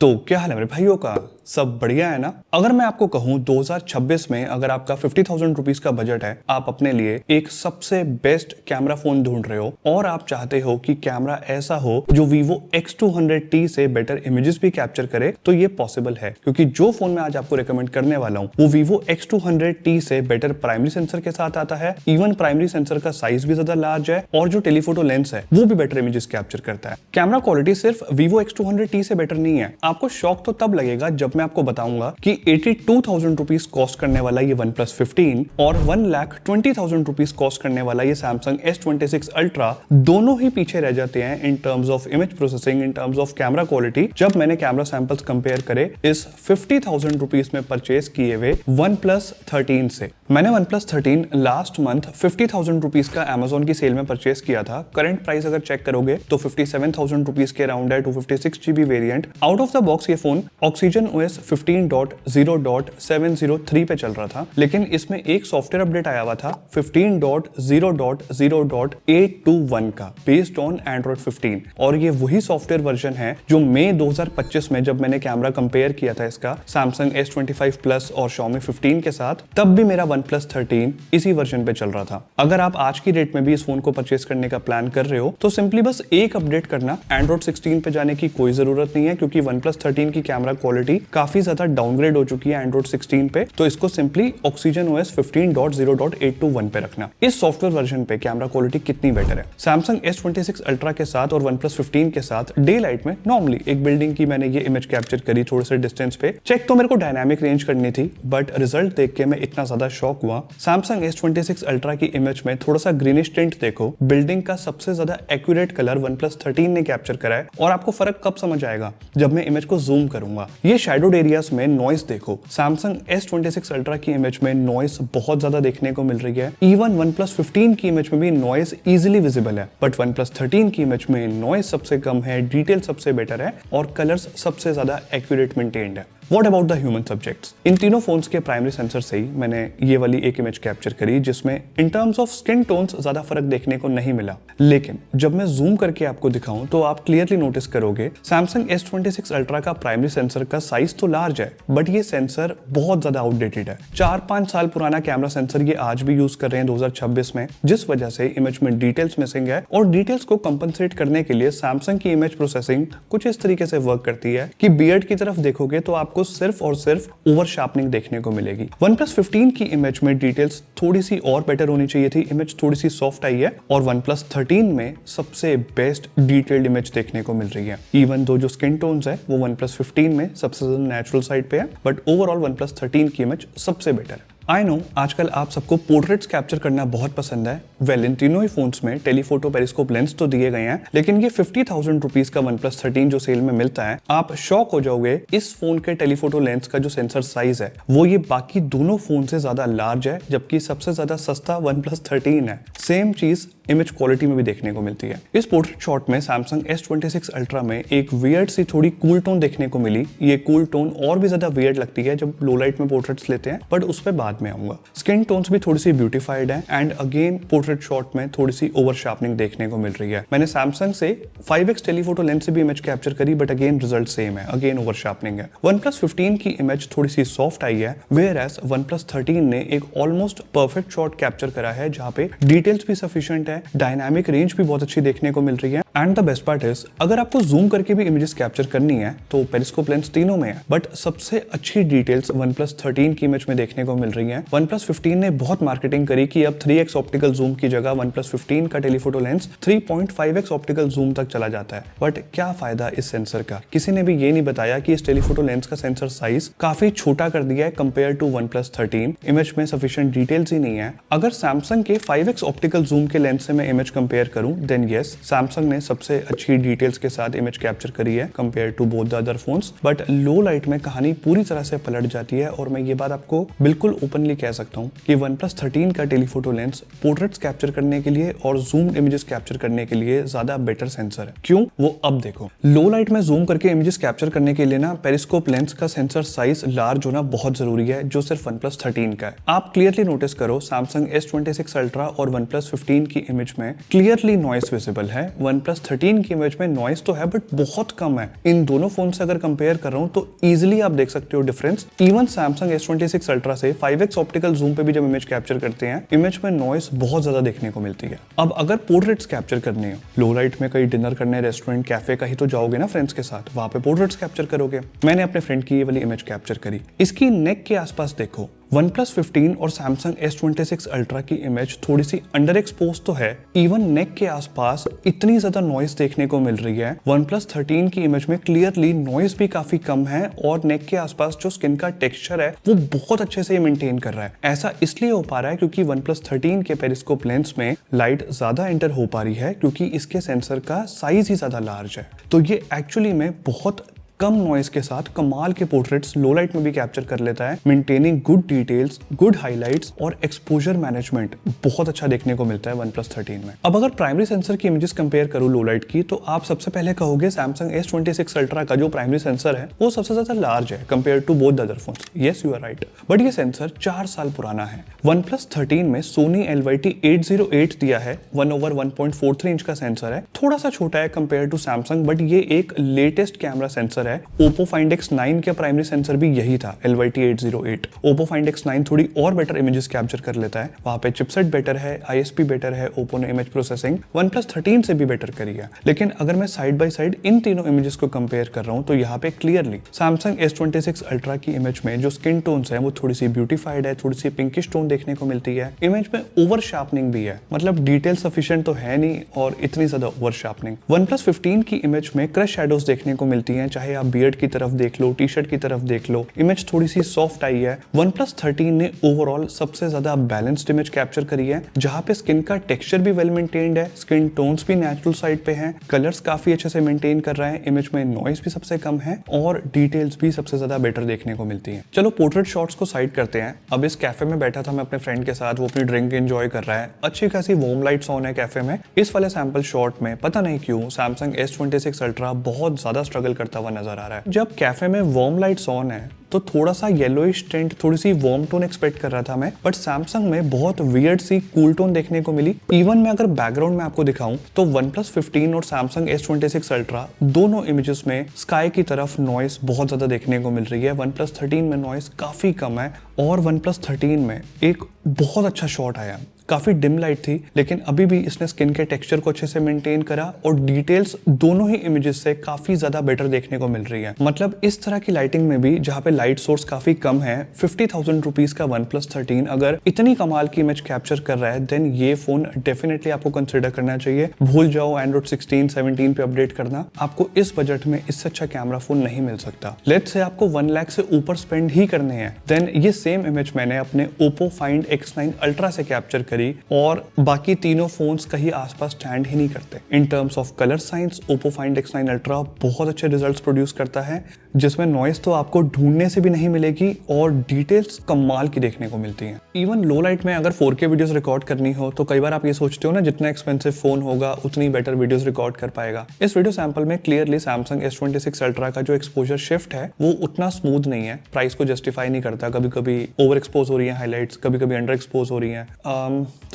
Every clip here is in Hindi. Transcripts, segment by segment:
तो क्या हाल है मेरे भाइयों का, सब बढ़िया है ना। अगर मैं आपको कहूं 2026 में अगर आपका 50,000 रुपीज का बजट है, आप अपने लिए एक सबसे बेस्ट कैमरा फोन ढूंढ रहे हो और आप चाहते हो कि कैमरा ऐसा हो जो Vivo X200T से बेटर इमेजेस भी कैप्चर करे, तो ये पॉसिबल है क्योंकि जो फोन मैं आज आपको रिकमेंड करने वाला हूं वो Vivo X200T से बेटर प्राइमरी सेंसर के साथ आता है। इवन प्राइमरी सेंसर का साइज भी ज्यादा लार्ज है और जो टेलीफोटो लेंस है वो भी बेटर इमेजेस कैप्चर करता है। कैमरा क्वालिटी सिर्फ Vivo X200T से बेटर नहीं है। आपको शौक तो तब लगेगा जब मैं आपको बताऊंगा कि 82,000 रुपीज कॉस्ट करने वाला ये OnePlus 15 और 1,20,000 रुपीज कॉस्ट करने वाला ये Samsung S26 Ultra दोनों ही पीछे रह जाते हैं इन terms of image processing, in terms of camera quality. जब मैंने कैमरा सैंपल्स कंपेयर करे इस 50,000 रुपीज में परचेज किए हुए OnePlus 13 से। मैंने OnePlus 13 लास्ट मंथ 50,000 रुपीज का Amazon की सेल में परचेज किया था। करंट प्राइस अगर चेक करोगे तो 57,000 रुपीज के अराउंड है। 256 GB variant. Out of the box ये फोन Oxygen OS 15.0.703 पे चल रहा था, लेकिन इसमें एक सॉफ्टवेयर अपडेट आया हुआ था 15.0.0.821 का बेस्ड ऑन Android 15 और ये वही सॉफ्टवेयर वर्जन है जो मई 2025 में जब मैंने कैमरा कंपेयर किया था इसका Samsung S25 Plus और Xiaomi 15 के साथ, तब भी मेरा OnePlus 13 इसी वर्जन पे चल रहा था। अगर आप आज की डेट में भी इस फोन को परचेस करने का प्लान कर रहे हो तो सिंपली बस एक अपडेट करना, Android 16 पे जाने की कोई जरूरत नहीं है क्योंकि OnePlus 13 की कैमरा क्वालिटी काफी ज्यादा डाउनग्रेड हो चुकी है Android 16 पे। तो इसको सिंपली Oxygen OS 15.0.821 पे रखना। इस सॉफ्टवेयर वर्जन पे कैमरा क्वालिटी कितनी बेटर है। Samsung S26 Ultra के साथ और OnePlus 15 के साथ डे लाइट में नॉर्मली एक बिल्डिंग की मैंने ये इमेज कैप्चर करी थोड़े से डिस्टेंस पे। चेक तो मेरे को डायनामिक रेंज करनी थी बट रिजल्ट देख के मैं इतना ज्यादा शॉक हुआ। Samsung S26 Ultra की इमेज में थोड़ा सा ग्रीनिश टिंट देखो, बिल्डिंग का सबसे ज्यादा एक्यूरेट कलर OnePlus 13 ने कैप्चर करा है। और आपको फर्क कब समझ आएगा, जब मैं इमेज को जूम करूंगा। ये शैडोड एरियाज में नॉइस देखो, Samsung S26 Ultra की इमेज में नॉइस बहुत ज्यादा देखने को मिल रही है। इवन OnePlus 15 की इमेज में भी नॉइस इजीली विजिबल है, बट OnePlus 13 की इमेज में नॉइस सबसे कम है, डिटेल सबसे बेटर है और कलर्स सबसे ज्यादा एक्यूरेट मेंटेन्ड है। What about the human subjects? इन तीनों फोन्स के प्राइमरी सेंसर से ही मैंने ये वाली एक इमेज कैप्चर करी जिसमें in terms of skin tones ज्यादा फर्क देखने को नहीं मिला, लेकिन जब मैं जूम करके आपको दिखाऊं तो आप क्लियरली नोटिस करोगे Samsung S26 Ultra का प्राइमरी सेंसर का साइज तो लार्ज है बट ये सेंसर बहुत ज्यादा आउटडेटेड है। 4-5 साल पुराना कैमरा सेंसर ये आज भी यूज कर रहे हैं 2026 में, जिस वजह से इमेज में डिटेल्स मिसिंग है और डिटेल्स को कंपनसेट करने के लिए Samsung की इमेज प्रोसेसिंग कुछ इस तरीके से वर्क करती है कि बियर्ड की तरफ देखोगे तो आपको सिर्फ और सिर्फ ओवर शार्पनिंग देखने को मिलेगी। OnePlus 15 की इमेज में डिटेल्स थोड़ी सी और बेटर होनी चाहिए थी, इमेज थोड़ी सी सॉफ्ट आई है और OnePlus 13 में सबसे बेस्ट डिटेल्ड इमेज देखने को मिल रही है। इवन दो जो स्किन टोन्स है वो OnePlus 15 में सबसे ज्यादा नेचुरल साइड पे है, बट ओवरऑल OnePlus 13 की इमेज सबसे बेटर है। आई नो आजकल आप सबको पोर्ट्रेट्स कैप्चर करना बहुत पसंद है। वेल, इन तीनों ही फोन्स में टेलीफोटो पेरिस्कोप लेंस तो दिए गए हैं, लेकिन ये 50,000 रुपीज का OnePlus 13 जो सेल में मिलता है, आप शॉक हो जाओगे। इस फोन के टेलीफोटो लेंस का जो सेंसर साइज है वो ये बाकी दोनों फोन से ज्यादा लार्ज है, जबकि सबसे ज्यादा सस्ता OnePlus 13 है। सेम चीज इमेज क्वालिटी में भी देखने को मिलती है। इस पोर्ट्रेट शॉट में Samsung S26 Ultra में एक वियर्ड सी थोड़ी कूल टोन देखने को मिली। ये कूल टोन और भी ज्यादा वियर्ड लगती है जब लो लाइट में पोर्ट्रेट्स लेते हैं, बट उस पर बाद में आऊंगा। स्किन टोन्स भी थोड़ी सी ब्यूटीफाइड है एंड अगेन पोर्ट्रेट शॉट में थोड़ी सी ओवर शार्पनिंग देखने को मिल रही है। मैंने Samsung से 5x टेलीफोटो लेंस से भी इमेज कैप्चर करी, बट अगेन रिजल्ट सेम है, अगेन ओवर शार्पनिंग है। OnePlus 15 की इमेज थोड़ी सी सॉफ्ट आई है, वेयर एज OnePlus 13 ने एक ऑलमोस्ट परफेक्ट शॉट कैप्चर करा है जहां पे डिटेल्स भी सफिशिएंट है, डायनामिक रेंज भी बहुत अच्छी देखने को मिल रही है। And the best part is, अगर आपको जूम करके भी इमेजेस कैप्चर करनी है तो पेरिस्कोप लेंस तीनों में है, बट सबसे अच्छी डिटेल्स OnePlus 13 की इमेज में देखने को मिल रही है। OnePlus 15 ने बहुत मार्केटिंग करी कि अब 3x ऑप्टिकल जूम की जगह OnePlus 15 का telephoto lens 3.5x optical zoom तक चला जाता है, बट क्या फायदा इस सेंसर का। किसी ने भी ये नहीं बताया कि इस टेलीफोटो लेंस का सेंसर साइज काफी छोटा कर दिया है कंपेयर टू OnePlus 13। इमेज में सफिशिएंट डिटेल्स ही नहीं है। अगर Samsung के 5x ऑप्टिकल जूम के लेंस से मैं इमेज कंपेयर करूं, देन यस, Samsung ने सबसे अच्छी डिटेल्स के साथ इमेज कैप्चर करी है compare to both the other phones, but low light में कहानी पूरी तरह से पलट जाती है। और मैं ये बात आपको बिल्कुल ओपनली कह सकता हूँ कि OnePlus 13 का टेलीफोटो लेंस पोर्ट्रेट्स कैप्चर करने के लिए और जूम इमेजेस कैप्चर करने के लिए ज्यादा बेटर सेंसर है। क्यों, वो अब देखो। लो लाइट में जूम करके इमेजेस कैप्चर करने के लिए ना पेरिस्कोप लेंस का सेंसर साइज लार्ज होना बहुत जरूरी है, जो सिर्फ OnePlus 13 का है। आप क्लियरली नोटिस करो Samsung S26 Ultra और OnePlus 15 की इमेज में क्लियरली नॉइस विजिबल है। OnePlus OnePlus 13 की इमेज में नॉइस तो है बट बहुत कम है। इन दोनों फोन से अगर कंपेयर कर रहा हूं तो इजीली आप देख सकते हो difference. Even Samsung S26 Ultra से 5x ऑप्टिकल जूम पे भी जब इमेज कैप्चर करते हैं, इमेज में नॉइस बहुत ज्यादा देखने को मिलती है। अब अगर पोर्ट्रेट्स कैप्चर करनी हो, लो लाइट में कहीं डिनर करने रेस्टोरेंट कैफे कहीं तो जाओगे ना फ्रेंड्स के साथ, वहां पे पोर्ट्रेट्स कैप्चर करोगे। मैंने अपने फ्रेंड की ये वाली इमेज कैप्चर करी। इसकी नेक के आसपास देखो, OnePlus 15 और Samsung S26 Ultra की इमेज थोड़ी सी अंडर एक्सपोज तो है, इवन नेक के आसपास इतनी ज्यादा नॉइस देखने को मिल रही है। OnePlus 13 की इमेज में क्लियरली नॉइस भी काफी कम है और नेक के आसपास जो स्किन का टेक्सचर है वो बहुत अच्छे से मेंटेन कर रहा है। ऐसा इसलिए हो पा रहा है क्योंकि OnePlus 13 के पेरिस्कोप लेंस में लाइट ज्यादा एंटर हो पा रही है क्योंकि इसके सेंसर का साइज ही ज्यादा लार्ज है। तो ये एक्चुअली में बहुत कम नॉइस के साथ कमाल के पोर्ट्रेट्स लो लाइट में भी कैप्चर कर लेता है, maintaining good details, good highlights और एक्सपोजर मैनेजमेंट बहुत अच्छा देखने को मिलता है OnePlus 13 में। अब अगर प्राइमरी सेंसर की इमेजेस कंपेयर करूं लो लाइट की, तो आप सबसे पहले कहोगे Samsung S26 Ultra का जो प्राइमरी सेंसर है वो सबसे ज्यादा लार्ज है compare to both the other phones. Yes, you are right, but ये सेंसर 4 साल पुराना है। OnePlus 13 में Sony LYT-808 दिया है, 1/1.43 इंच का सेंसर है, थोड़ा सा छोटा है कंपेयर टू Samsung, बट ये एक लेटेस्ट कैमरा सेंसर है। Oppo Find X9 के प्राइमरी सेंसर भी यही था, LYT-808। Oppo Find X9 थोड़ी और बेटर इमेजेस कैप्चर कर लेता है, वहां पे चिपसेट बेटर है, ISP बेटर है, Oppo ने इमेज प्रोसेसिंग OnePlus 13 से भी बेटर करी है। लेकिन अगर मैं साइड बाय साइड इन तीनों इमेजेस को कंपेयर कर रहा हूं तो यहाँ पे क्लियरली Samsung S26 Ultra की इमेज में जो स्किन टोन्स है वो थोड़ी सी ब्यूटीफाइड है, थोड़ी सी पिंकिश टोन देखने को मिलती है। इमेज में ओवर शार्पनिंग भी है, मतलब डिटेल सफिशिएंट तो है नहीं और इतनी ज्यादा ओवर शार्पनिंग। OnePlus 15 की इमेज में क्रश शैडोज देखने को मिलती है, चाहे आप बियर्ड की तरफ देख लो, टी शर्ट की तरफ देख लो, इमेज थोड़ी सी सॉफ्ट आई है। OnePlus 13 ने ओवरऑल सबसे ज्यादा बैलेंस्ड इमेज कैप्चर करी है, जहां पे स्किन का टेक्सचर भी वेल मेंटेन्ड है, स्किन टोन्स भी नेचुरल साइड पे हैं, कलर्स काफी अच्छे से मेंटेन कर रहा है, इमेज में नॉइस भी सबसे कम है और डिटेल्स भी सबसे ज्यादा बेटर देखने को मिलती है। चलो पोर्ट्रेट शॉट्स को साइड करते हैं। अब इस कैफे में बैठा था मैं अपने फ्रेंड के साथ, वो अपनी ड्रिंक एंजॉय कर रहा है, अच्छी खासी वार्म लाइट्स ऑन है कैफे में। इस वाले सैंपल शॉट में पता नहीं क्यों Samsung S26 Ultra बहुत ज्यादा स्ट्रगल करता हुआ नजर आ रहा है। जब कैफे में वार्म लाइट्स ऑन है तो थोड़ा सा येलोइश टिंट, थोड़ी सी वार्म टोन एक्सपेक्ट कर रहा था मैं, बट Samsung में बहुत वियर्ड सी कूल टोन देखने को मिली। इवन मैं अगर बैकग्राउंड में आपको दिखाऊं तो OnePlus 15 और Samsung S26 Ultra दोनों इमेजेस में स्काई की तरफ नॉइस बहुत ज्यादा देखने को मिल रही है। OnePlus 13 में नॉइस काफी कम है और OnePlus 13 में एक बहुत अच्छा शॉट आया, काफी डिम लाइट थी लेकिन अभी भी इसने स्किन के टेक्सचर को अच्छे से मेंटेन करा और डिटेल्स दोनों ही इमेजेस से काफी ज्यादा बेटर देखने को मिल रही है। मतलब इस तरह की लाइटिंग में भी जहां पे लाइट सोर्स काफी कम है, 50,000 रुपीज का OnePlus 13 अगर इतनी कमाल की इमेज कैप्चर कर रहा है, देन ये फोन डेफिनेटली आपको कंसिडर करना चाहिए। भूल जाओ एंड्रॉइड 16, 17 पे अपडेट करना, आपको इस बजट में इससे अच्छा कैमरा फोन नहीं मिल सकता। लेट्स से आपको 1 लाख से ऊपर स्पेंड ही करने हैं, देन ये सेम इमेज मैंने अपने Oppo Find X9 Ultra से कैप्चर करी और बाकी तीनों फोन्स कहीं आसपास स्टैंड ही नहीं करते। इन terms of colour science Oppo Find X9 Ultra बहुत अच्छे रिजल्ट्स प्रोड्यूस करता है, जिसमें नॉइस तो आपको ढूंढने से भी नहीं मिलेगी और डिटेल्स कमाल की देखने को मिलती हैं। इवन लो लाइट में अगर 4K वीडियोस रिकॉर्ड करनी हो तो कई बार आप ये सोचते हो ना, जितना एक्सपेंसिव फोन होगा उतनी बेटर वीडियोस रिकॉर्ड कर पाएगा। इस वीडियो सैंपल में क्लियरली Samsung S26 Ultra का जो एक्सपोजर शिफ्ट है वो उतना स्मूथ नहीं है, प्राइस को जस्टिफाई नहीं करता। कभी कभी ओवर एक्सपोज हो रही है हाईलाइट्स, कभी कभी अंडर एक्सपोज हो रही है,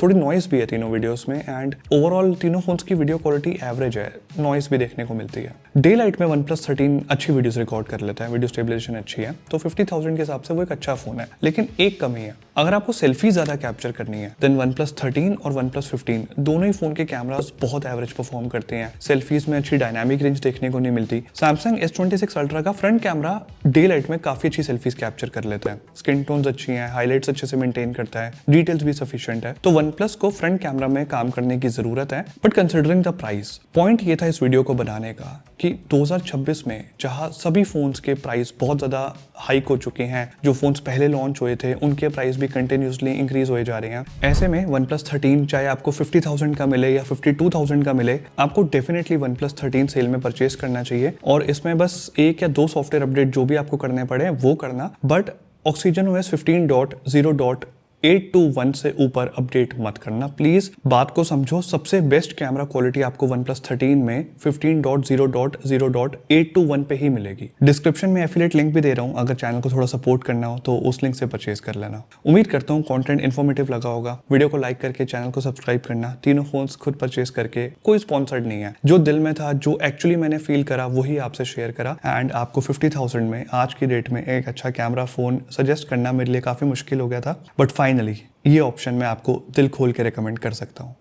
थोड़ी नॉइस भी है तीनों वीडियोस में एंड ओवरऑल तीनों फोन्स की वीडियो क्वालिटी एवरेज है, नॉइस भी देखने को मिलती है। डे लाइट में OnePlus 13 अच्छी वीडियोस रिकॉर्ड कर लेता है, वीडियो स्टेबलाइजेशन अच्छी है, तो 50,000 के हिसाब से वो एक अच्छा फोन है। लेकिन एक कमी है, अगर आपको सेल्फी ज्यादा कैप्चर करनी है देन OnePlus 13 और OnePlus 15 दोनों ही फोन के कैमरास बहुत एवरेज परफॉर्म करते हैं। सेल्फीज में अच्छी डायनामिक रेंज देखने को नहीं मिलती। Samsung S26 Ultra का फ्रंट कैमरा डे लाइट में काफी अच्छी सेल्फीज कैप्चर कर लेता है, स्किन टोन्स अच्छी हैं, हाईलाइट्स अच्छे से मेंटेन करता है, डिटेल्स भी सफिशिएंट है। तो OnePlus को फ्रंट कैमरा में काम करने की जरूरत है, but considering the price, point ये था इस वीडियो को बनाने का कि 2026 में जहां सभी फोन्स के प्राइस बहुत ज्यादा हाइक हो चुके हैं, जो फोन्स पहले लॉन्च हुए थे उनके प्राइस भी कंटिन्यूसली इंक्रीज हुए जा रहे हैं, ऐसे में OnePlus 13 चाहे आपको 50,000 का मिले या 52,000 का मिले, आपको डेफिनेटली OnePlus 13 सेल में परचेज करना चाहिए। और इसमें बस 1 या 2 सॉफ्टवेयर अपडेट जो भी आपको करने पड़े वो करना, बट OxygenOS 15.0 821 से ऊपर अपडेट मत करना प्लीज। बात को समझो, सबसे बेस्ट कैमरा क्वालिटी आपको OnePlus 13 में 15.0.0.821 पे ही मिलेगी। डिस्क्रिप्शन में एफिलिएट लिंक भी दे रहा हूँ, अगर चैनल को थोड़ा सपोर्ट करना हो तो उस लिंक से परचेज कर लेना। उम्मीद करता हूँ कंटेंट इन्फॉर्मेटिव लगा होगा। वीडियो को लाइक करके चैनल को सब्सक्राइब करना। तीनों फोन्स खुद परचेज करके, कोई स्पॉन्सर्ड नहीं है, जो दिल में था, जो एक्चुअली मैंने फील करा वही आपसे शेयर करा। एंड आपको 50,000 में आज की डेट में एक अच्छा कैमरा फोन सजेस्ट करना मेरे लिए काफी मुश्किल हो गया था, बट फाइनली ये ऑप्शन मैं आपको दिल खोल के रिकमेंड कर सकता हूँ।